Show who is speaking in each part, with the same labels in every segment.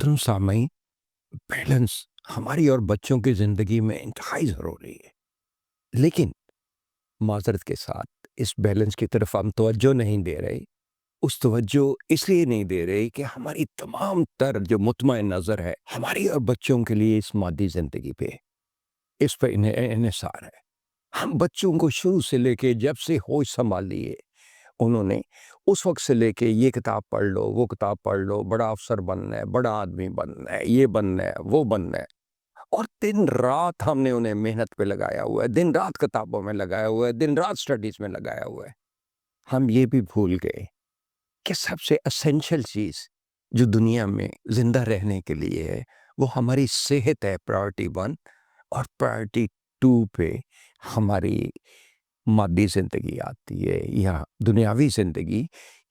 Speaker 1: मोहतरम सामईन, बैलेंस हमारी और बच्चों की ज़िंदगी में इंतहाई ज़रूरी है। लेकिन माज़रत के साथ इस बैलेंस की तरफ हम तवज्जो नहीं दे रहे। उस तवज्जो इसलिए नहीं दे रहे कि हमारी तमाम तर जो मुतमईन नज़र है, हमारी और बच्चों के लिए इस मादी ज़िंदगी पे, इस पे इन्हिसार है। हम बच्चों को शुरू से लेके जब से होश संभाली है, उन्होंने उस वक़्त से लेके ये किताब पढ़ लो, वो किताब पढ़ लो, बड़ा अफ़सर बनना है, बड़ा आदमी बनना है, ये बनना है, वो बनना है। और दिन-रात हमने उन्हें मेहनत पे लगाया हुआ है, दिन-रात किताबों में लगाया हुआ है, दिन-रात स्टडीज़ में लगाया हुआ है। हम ये भी भूल गए कि सबसे एसेंशियल चीज़ जो दुनिया में ज़िंदा रहने के लिए है, वो हमारी सेहत है प्रायोरिटी 1 और प्रायोरिटी 2 पे हमारी मादी ज़िंदगी आती है या दुनियावी ज़िंदगी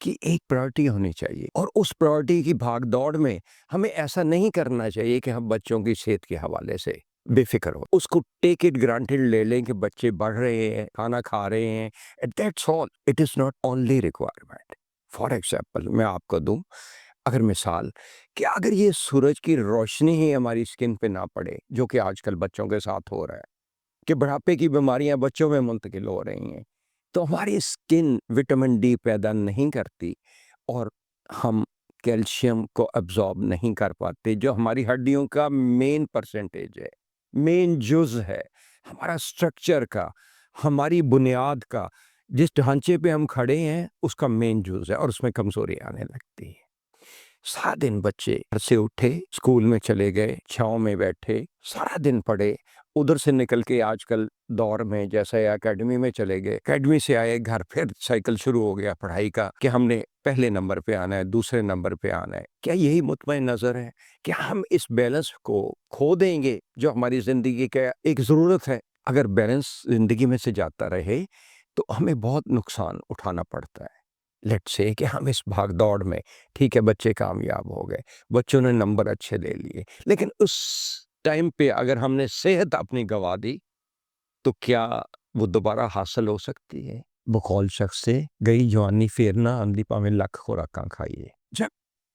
Speaker 1: की एक प्रायोरिटी होनी चाहिए। और उस प्रायोरिटी की भाग-दौड़ में हमें ऐसा नहीं करना चाहिए कि हम बच्चों की सेहत के हवाले से बेफ़िक्र हो। उसको टेक इट ग्रांटेड ले लें कि बच्चे बढ़ रहे हैं, खाना खा रहे हैं, that's all. It is not only requirement. For example मैं आपको दूँ अगर मिसाल कि अगर ये सूरज की रोशनी ही हमारी स्किन पे ना पड़े, जो कि आजकल बच्चों के साथ हो रहा है, कि बुढ़ापे की बीमारियां बच्चों में मुंतकिल हो रही हैं, तो हमारी स्किन विटामिन डी पैदा नहीं करती और हम कैल्शियम को अब्जॉर्ब नहीं कर पाते, जो हमारी हड्डियों का मेन परसेंटेज है, मेन जुज़ है, हमारा स्ट्रक्चर का, हमारी बुनियाद का, जिस ढांचे पे हम खड़े हैं, उसका मेन जुज़ है और उसमें कमज़ोरी आने लगती है। सारा दिन बच्चे घर से उठे, स्कूल में चले गए, छाँव में बैठे, सारा दिन पढ़े, उधर से निकल के आजकल दौर में जैसे एकेडमी में चले गए, एकेडमी से आए घर, फिर साइकिल शुरू हो गया पढ़ाई का कि हमने पहले नंबर पे आना है, दूसरे नंबर पे आना है। क्या यही मुतमईन नज़र है? क्या हम इस बैलेंस को खो देंगे जो हमारी ज़िंदगी का एक ज़रूरत है? अगर बैलेंस ज़िंदगी में से जाता रहे, तो हमें बहुत नुकसान उठाना पड़ता है। लेट्स से कि हम इस भाग-दौड़ में, ठीक है, बच्चे कामयाब हो गए, बच्चों ने नंबर अच्छे ले लिए, लेकिन उस टाइम पे अगर हमने सेहत अपनी गँवा दी, तो क्या वो दोबारा हासिल हो सकती है? बकौल शख्स से गई जवानी फेर ना आंदी भावें लख खुराकां खाइए। जब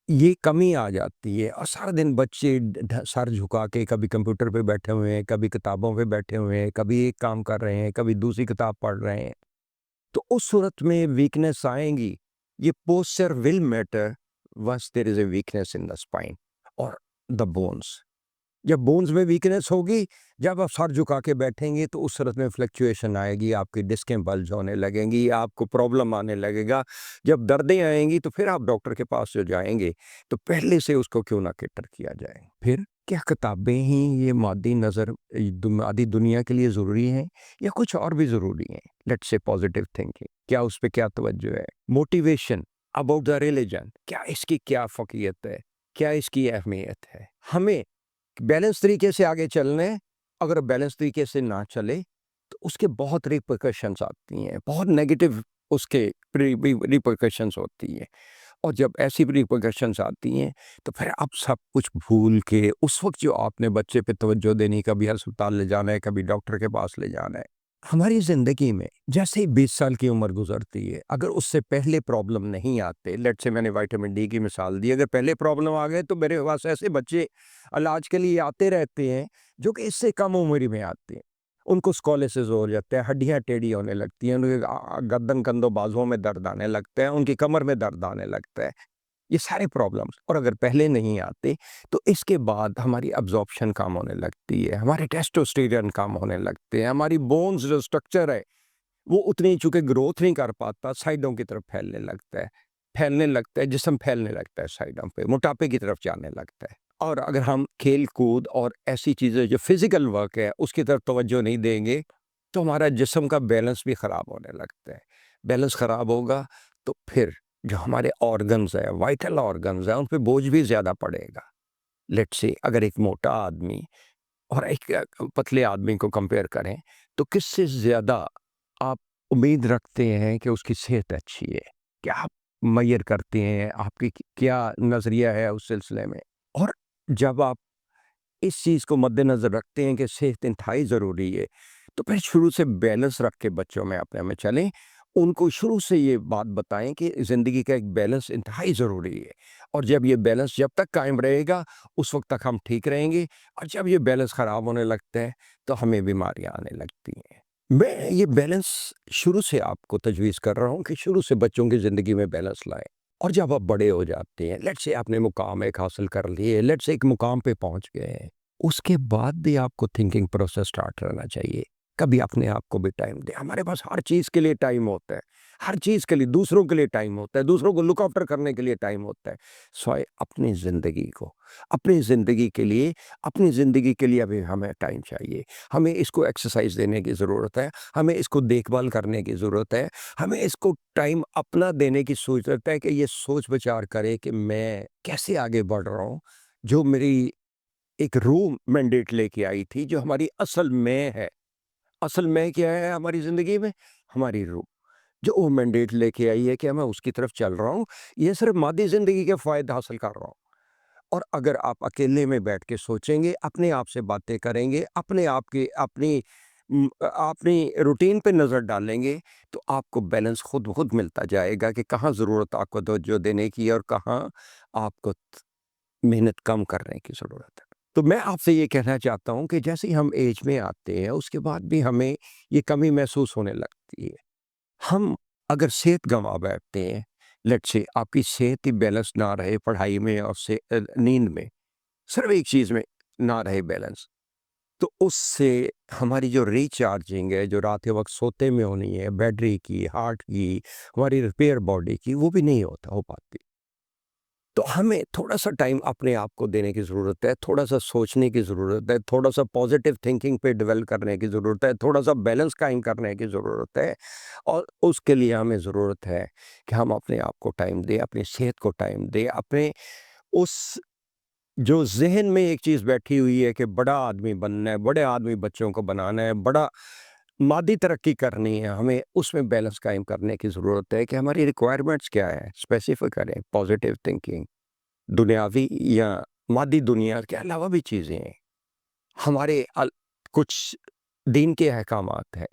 Speaker 1: ये कमी आ जाती है और सारा दिन बच्चे सर झुका के कभी कंप्यूटर पे बैठे हुए हैं, कभी किताबों पे बैठे हुए हैं, कभी एक काम कर रहे हैं, कभी दूसरी किताब पढ़ रहे हैं, तो उस सूरत में वीकनेस आएंगी। ये posture will matter once there is a weakness in the spine और द बोन्स। जब बोन्स में वीकनेस होगी, जब आप सर झुका के बैठेंगे, तो उस सूरत में फ्लक्चुएशन आएगी, आपकी डिस्कें बल्ज होने लगेंगी, आपको प्रॉब्लम आने लगेगा। जब दर्दें आएंगी, तो फिर आप डॉक्टर के पास जो जाएंगे, तो पहले से उसको क्यों ना कैटर किया जाए। फिर क्या किताबें ही ये मादी नज़र मादी दुनिया के लिए ज़रूरी हैं या कुछ और भी ज़रूरी हैं? लेट्स से पॉजिटिव थिंकिंग, क्या उस पे क्या तवज्जो है? मोटिवेशन अबाउट द रिलीजन, क्या इसकी क्या फ़कीयत है? क्या इसकी अहमियत है? हमें बैलेंस तरीके से आगे चलना है। अगर बैलेंस तरीके से ना चले, तो उसके बहुत रिperकशंस आती हैं, बहुत नेगेटिव उसके रिperकशंस होती हैं। और जब ऐसी रिperकशंस आती हैं, तो फिर आप सब कुछ भूल के उस वक़्त जो आपने बच्चे पे तवज्जो देनी, कभी अस्पताल ले जाना है, कभी डॉक्टर के पास ले जाना है। हमारी ज़िंदगी में जैसे ही 20 साल की उम्र गुज़रती है, अगर उससे पहले प्रॉब्लम नहीं आते, लेट्स से मैंने विटामिन डी की मिसाल दी, अगर पहले प्रॉब्लम आ गए, तो मेरे पास ऐसे बच्चे इलाज के लिए आते रहते हैं, जो कि इससे कम उम्र में आते हैं। उनको स्कॉलियोसिस हो जाता है, हड्डियाँ टेढ़ी होने लगती हैं, उनके गर्दन, कंधों, बाजुओं में दर्द आने लगता है, उनकी कमर में दर्द आने लगता है। ये सारे प्रॉब्लम्स, और अगर पहले नहीं आते, तो इसके बाद हमारी अब्ज़ॉर्प्शन कम होने लगती है, हमारे टेस्टोस्टेरोन कम होने लगते हैं, हमारी बोन्स जो स्ट्रक्चर है, वो उतनी चूँकि ग्रोथ नहीं कर पाता, साइडों की तरफ फैलने लगता है, जिस्म फैलने लगता है साइडों पे, मोटापे की तरफ जाने लगता है। और अगर हम खेल-कूद और ऐसी चीज़ें जो फ़िज़िकल वर्क है, उसकी तरफ तवज्जो नहीं देंगे, तो हमारा जिस्म का बैलेंस भी ख़राब होने लगता है। बैलेंस ख़राब होगा, तो फिर जो हमारे ऑर्गन्स हैं, वाइटल ऑर्गन्स हैं, उन पे बोझ भी ज़्यादा पड़ेगा। लेट्स से अगर एक मोटा आदमी और एक पतले आदमी को कंपेयर करें, तो किससे ज़्यादा आप उम्मीद रखते हैं कि उसकी सेहत अच्छी है? क्या आप मुहैया करते हैं? आपकी क्या नज़रिया है उस सिलसिले में? और जब आप इस चीज़ को मद्देनज़र रखते हैं कि सेहत इंतहाई ज़रूरी है, तो फिर शुरू से बैलेंस रख के बच्चों में अपने में चलें उनको शुरू से ये बात बताएं कि ज़िंदगी का एक बैलेंस इंतहाई ज़रूरी है, और जब ये बैलेंस जब तक कायम रहेगा उस वक्त तक हम ठीक रहेंगे, और जब ये बैलेंस ख़राब होने लगता है तो हमें बीमारियां आने लगती हैं। मैं ये बैलेंस शुरू से आपको तजवीज़ कर रहा हूँ कि शुरू से बच्चों की ज़िंदगी में बैलेंस लाएं। और जब आप बड़े हो जाते हैं, लेट्स से आपने मुकाम एक हासिल कर लिए, लेट्स से एक मुकाम पे पहुंच गए हैं, उसके बाद भी आपको थिंकिंग प्रोसेस स्टार्ट रहना चाहिए। कभी अपने आप को भी टाइम दें। हमारे पास हर चीज़ के लिए टाइम होता है, हर चीज़ के लिए, दूसरों के लिए टाइम होता है, दूसरों को लुक आफ्टर करने के लिए टाइम होता है। सवाए अपनी ज़िंदगी को, अपनी ज़िंदगी के लिए, अपनी ज़िंदगी के लिए अभी हमें टाइम चाहिए। हमें इसको एक्सरसाइज देने की ज़रूरत है, हमें इसको देखभाल करने की ज़रूरत है, हमें इसको टाइम अपना देने की ज़रूरत है कि ये सोच विचार करे कि मैं कैसे आगे बढ़ रहा हूँ। जो मेरी एक रूह मैंडेट लेके आई थी, जो हमारी असल मैं है। असल मैं क्या है हमारी ज़िंदगी में? हमारी रूह, जो वो मैंडेट लेके आई है कि मैं उसकी तरफ चल रहा हूँ, ये सिर्फ़ मादी ज़िंदगी के फ़ायदे हासिल कर रहा हूँ। और अगर आप अकेले में बैठ के सोचेंगे, अपने आप से बातें करेंगे, अपने आप की अपनी रूटीन पे नज़र डालेंगे, तो आपको बैलेंस खुद ब खुद मिलता जाएगा कि कहाँ ज़रूरत आपको तवज्जो देने की है और कहाँ आपको मेहनत कम करने की ज़रूरत है। तो मैं आपसे ये कहना चाहता हूँ कि जैसे ही हम ऐज में आते हैं, उसके बाद भी हमें ये कमी महसूस होने लगती है। हम अगर सेहत गँवा बैठते हैं, लेट्स से आपकी सेहत ही बैलेंस ना रहे पढ़ाई में और नींद में, सिर्फ़ एक चीज़ में ना रहे बैलेंस, तो उससे हमारी जो रिचार्जिंग है, जो रात के वक़्त सोते में होनी है, बैटरी की, हार्ट की, हमारी रिपेयर बॉडी की, वो भी नहीं हो पाती। तो हमें थोड़ा-सा टाइम अपने आप को देने की ज़रूरत है, थोड़ा-सा सोचने की ज़रूरत है, थोड़ा-सा पॉज़िटिव थिंकिंग पे डेवलप करने की ज़रूरत है, थोड़ा-सा बैलेंस कायम करने की ज़रूरत है, और उसके लिए हमें ज़रूरत है कि हम अपने आप को टाइम दें, अपनी सेहत को टाइम दें, अपने उस जो ज़हन में एक चीज़ बैठी हुई है कि बड़ा आदमी बनना है, बड़े आदमी बच्चों को बनाना है, बड़ा मादी तरक्की करनी है, हमें उसमें बैलेंस कायम करने की ज़रूरत है कि हमारी रिक्वायरमेंट्स क्या है, स्पेसिफ़िक करें, पॉज़िटिव थिंकिंग। दुनियावी या मादी दुनिया के अलावा भी चीज़ें हैं। हमारे कुछ दीन के अहकामात हैं,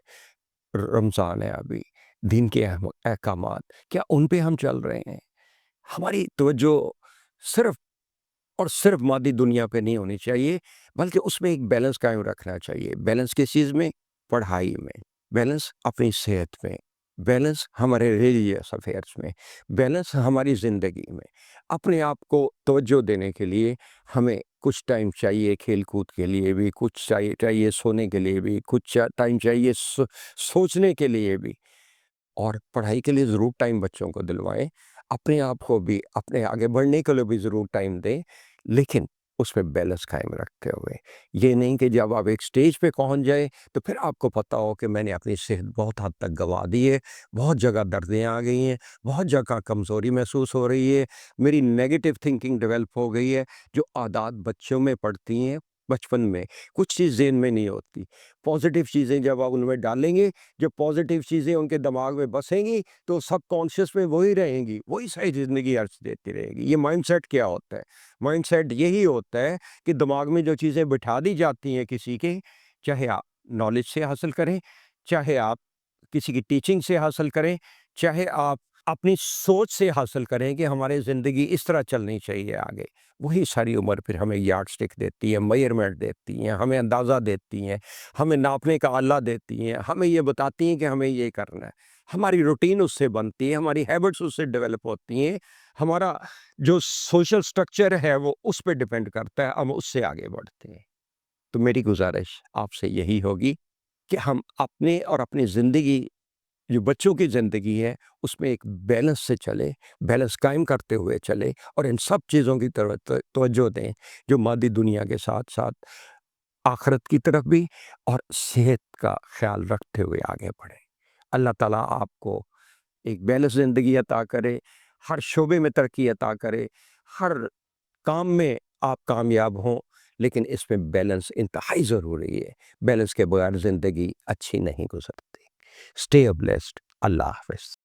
Speaker 1: रमज़ान है अभी, दीन के अहकामात, क्या उन पे हम चल रहे हैं? हमारी तवज्जो सिर्फ़ और सिर्फ़ मादी दुनिया पे नहीं होनी चाहिए, बल्कि उसमें एक बैलेंस कायम रखना चाहिए। बैलेंस किस चीज़ में? पढ़ाई में, बैलेंस अपनी सेहत में, बैलेंस हमारे रिलीजियस अफ़ेयर्स में, बैलेंस हमारी ज़िंदगी में। अपने आप को तवज्जो देने के लिए हमें कुछ टाइम चाहिए खेल-कूद के लिए भी, कुछ चाहिए चाहिए सोने के लिए भी, कुछ टाइम चाहिए सोचने के लिए भी। और पढ़ाई के लिए ज़रूर टाइम बच्चों को दिलवाएँ, अपने आप को भी अपने आगे बढ़ने के लिए भी ज़रूर टाइम दें, लेकिन उसमें बैलेंस कायम रखते हुए। ये नहीं कि जब आप एक स्टेज पे पहुँच जाएँ, तो फिर आपको पता हो कि मैंने अपनी सेहत बहुत हद तक गँवा दी है, बहुत जगह दर्दें आ गई हैं, बहुत जगह कमज़ोरी महसूस हो रही है, मेरी नेगेटिव थिंकिंग डेवलप हो गई है, जो आदत बच्चों में पड़ती हैं बचपन में, कुछ चीज़ ज़हन में नहीं होती। पॉज़िटिव चीज़ें जब आप उनमें डालेंगे, जो पॉज़िटिव चीज़ें उनके दिमाग में बसेंगी, तो सबकॉन्शियस में वही रहेंगी, वही सही ज़िंदगी अर्थ देती रहेगी। ये माइंडसेट क्या होता है? माइंडसेट यही होता है कि दिमाग में जो चीज़ें बिठा दी जाती हैं किसी के, चाहे आप नॉलेज से हासिल करें, चाहे आप किसी की टीचिंग से हासिल करें, चाहे आप अपनी सोच से हासिल करें कि हमारी ज़िंदगी इस तरह चलनी चाहिए आगे। वही सारी उम्र फिर हमें यार्डस्टिक देती है, मेज़रमेंट देती हैं, हमें अंदाज़ा देती हैं, हमें नापने का आला देती हैं, हमें ये बताती हैं कि हमें ये करना है। हमारी रूटीन उससे बनती है, हमारी हैबिट्स उससे डेवलप होती हैं, हमारा जो सोशल स्ट्रक्चर है वो उस पे डिपेंड करता है, हम उससे आगे बढ़ते हैं। तो मेरी गुज़ारिश आपसे यही होगी कि हम अपने और अपनी ज़िंदगी, जो बच्चों की ज़िंदगी है, उसमें एक बैलेंस से चलें, बैलेंस कायम करते हुए चलें, और इन सब चीज़ों की तरफ तवज्जो दें, जो मादी दुनिया के साथ-साथ आखिरत की तरफ भी, और सेहत का ख़्याल रखते हुए आगे बढ़ें। अल्लाह ताला आपको एक बैलेंस ज़िंदगी अता करे, हर शोबे में तरक्की अता करे, हर काम में आप कामयाब हों, लेकिन इसमें बैलेंस इंतहाई ज़रूरी है। बैलेंस के बगैर ज़िंदगी अच्छी नहीं गुज़रती। Stay blessed. अल्लाह हाफ़िज़।